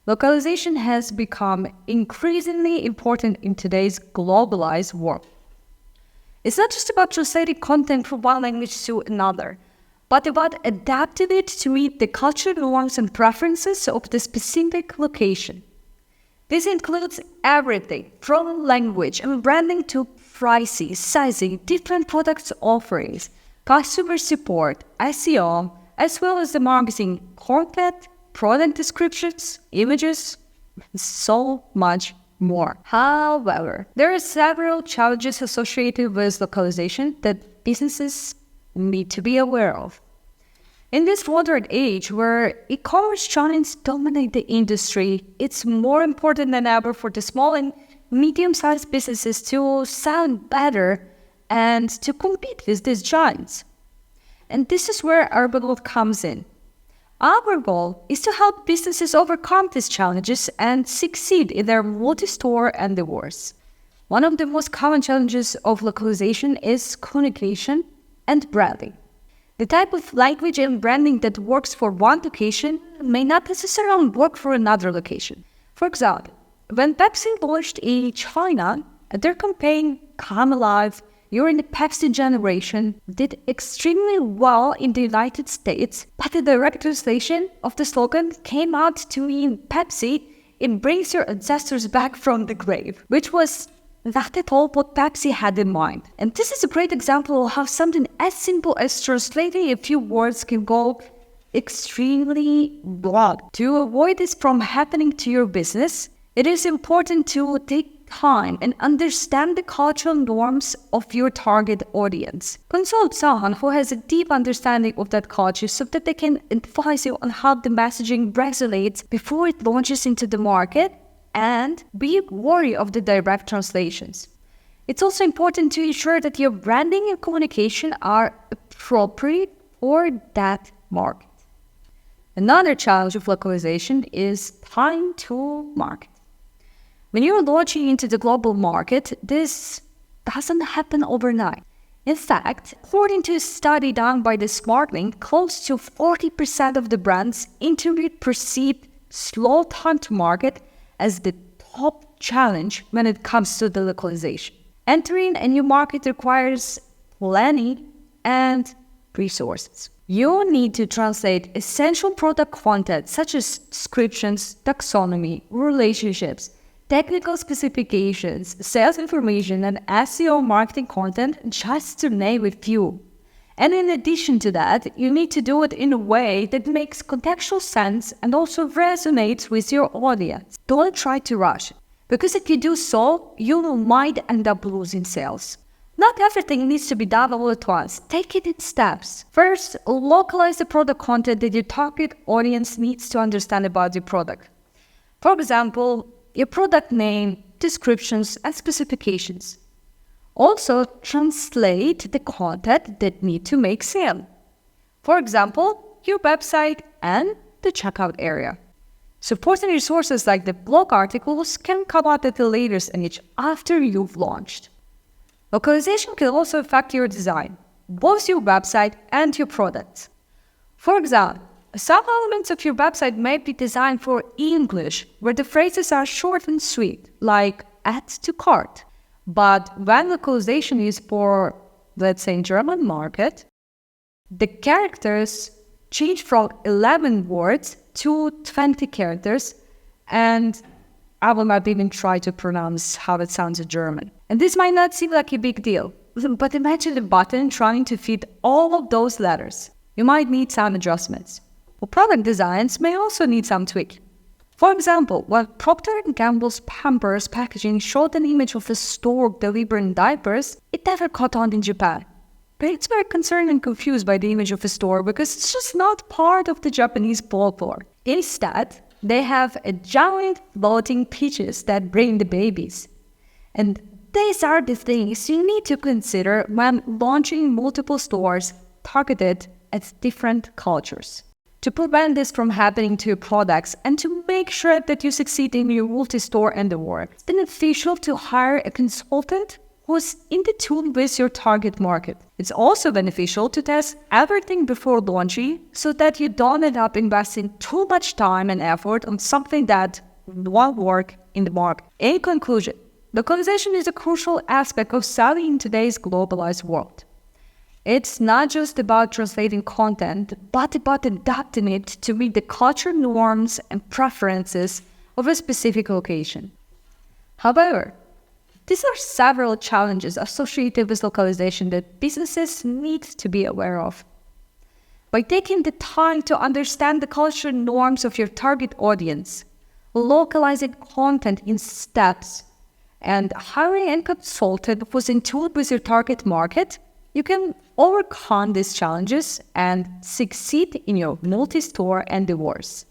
Localization has become increasingly important in today's globalized world. It's not just about translating content from one language to another, but about adapting it to meet the cultural norms and preferences of the specific location. This includes everything from language and branding to pricing, sizing, different product offerings, customer support, SEO, as well as the marketing, content, product descriptions, images, and so much more. However, there are several challenges associated with localization that businesses need to be aware of. In this modern age where e-commerce giants dominate the industry, it's more important than ever for the small and medium-sized businesses to sound better and to compete with these giants. And this is where Ergonode comes in. Our goal is to help businesses overcome these challenges and succeed in their multi-store endeavors. One of the most common challenges of localization is communication and branding. The type of language and branding that works for one location may not necessarily work for another location. For example, when Pepsi launched in China, their campaign "Come Alive, You're in the Pepsi Generation" did extremely well in the United States, but the direct translation of the slogan came out to mean Pepsi, it brings your ancestors back from the grave, which was not at all what Pepsi had in mind. And this is a great example of how something as simple as translating a few words can go extremely broad. To avoid this from happening to your business, it is important to take time and understand the cultural norms of your target audience. Consult someone who has a deep understanding of that culture so that they can advise you on how the messaging resonates before it launches into the market, and be wary of the direct translations. It's also important to ensure that your branding and communication are appropriate for that market. Another challenge of localization is time to market. When you're launching into the global market, this doesn't happen overnight. In fact, according to a study done by the SmartLink, close to 40% of the brands interviewed perceived slow time to market as the top challenge when it comes to the localization. Entering a new market requires planning and resources. You need to translate essential product content such as descriptions, taxonomy, relationships, technical specifications, sales information, and SEO marketing content, just to name a few. And in addition to that, you need to do it in a way that makes contextual sense and also resonates with your audience. Don't try to rush it, because if you do so, you might end up losing sales. Not everything needs to be done all at once. Take it in steps. First, localize the product content that your target audience needs to understand about your product. For example, your product name, descriptions, and specifications. Also, translate the content that need to make sale. For example, your website and the checkout area. Supporting resources like the blog articles can come out at a later stage after you've launched. Localization can also affect your design, both your website and your products. For example, some elements of your website may be designed for English, where the phrases are short and sweet, like "add to cart." But when localization is for, let's say, German market, the characters change from 11 words to 20 characters, and I will not even try to pronounce how it sounds in German. And this might not seem like a big deal, but imagine the button trying to fit all of those letters. You might need some adjustments. Well, product designs may also need some tweak. For example, when Procter & Gamble's Pampers packaging showed an image of a stork delivering diapers, it never caught on in Japan. Parents were concerned and confused by the image of a stork because it's just not part of the Japanese folklore. Instead, they have a giant floating peaches that bring the babies. And these are the things you need to consider when launching multiple stores targeted at different cultures. To prevent this from happening to your products and to make sure that you succeed in your multi-store endeavor, it's beneficial to hire a consultant who's in the tune with your target market. It's also beneficial to test everything before launching so that you don't end up investing too much time and effort on something that won't work in the market. In conclusion, localization is a crucial aspect of selling in today's globalized world. It's not just about translating content, but about adapting it to meet the cultural norms and preferences of a specific location. However, these are several challenges associated with localization that businesses need to be aware of. By taking the time to understand the cultural norms of your target audience, localizing content in steps, and hiring a consultant who's in tune with your target market, you can overcome these challenges and succeed in your multi-store endeavors.